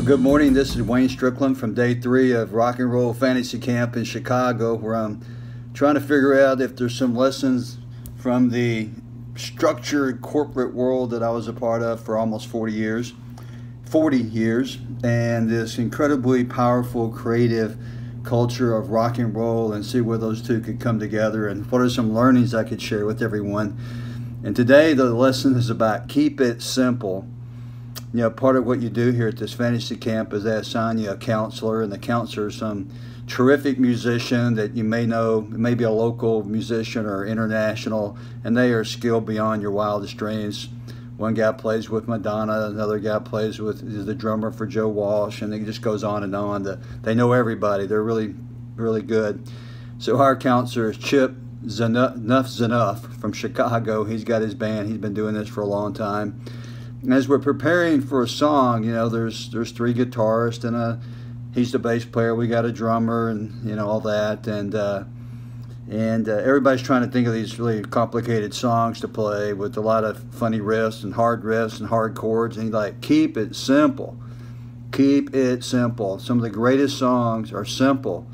Good morning, this is Wayne Strickland from day 3 of Rock and Roll Fantasy Camp in Chicago, where I'm trying to figure out if there's some lessons from the structured corporate world that I was a part of for almost 40 years, and this incredibly powerful creative culture of rock and roll, and see where those two could come together and what are some learnings I could share with everyone. And today the lesson is about keep it simple. You know, part of what you do here at this fantasy camp is they assign you a counselor, and the counselor is some terrific musician that you may know, maybe a local musician or international, and they are skilled beyond your wildest dreams. One guy plays with Madonna, another guy plays with is the drummer for Joe Walsh, and it just goes on and on. They know everybody. They're really, really good. So our counselor is Chip Nuff's Enough from Chicago. He's got his band. He's been doing this for a long time. As we're preparing for a song, you know, there's 3 guitarists and he's the bass player. We got a drummer and you know all that, and everybody's trying to think of these really complicated songs to play with a lot of funny riffs and hard chords. And he's like, keep it simple, keep it simple. Some of the greatest songs are simple.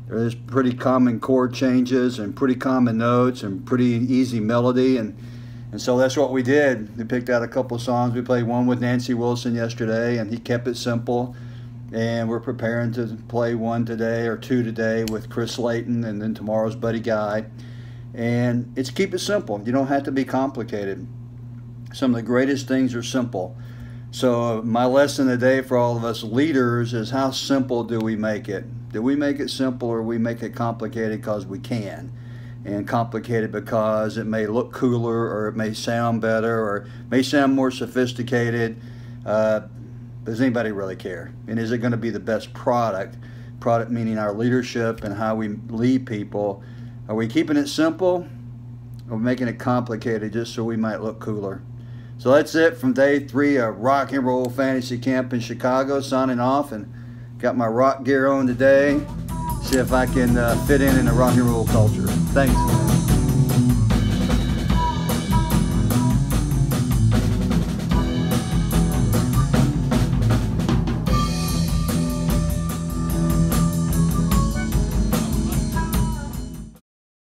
There's pretty common chord changes and pretty common notes and pretty easy melody, and so that's what we did. We picked out a couple of songs. We played one with Nancy Wilson yesterday, and he kept it simple. And we're preparing to play one today or 2 today with Chris Layton, and then tomorrow's Buddy Guy. And it's keep it simple. You don't have to be complicated. Some of the greatest things are simple. So my lesson today for all of us leaders is, how simple do we make it? Do we make it simple, or we make it complicated because we can? And complicated because it may look cooler, or it may sound better, or it may sound more sophisticated. Does anybody really care? And is it going to be the best product? Product meaning our leadership and how we lead people. Are we keeping it simple, or making it complicated just so we might look cooler? So that's it from day 3 of Rock and Roll Fantasy Camp in Chicago. Signing off, and got my rock gear on today. See if I can fit in the rock and roll culture. Thanks.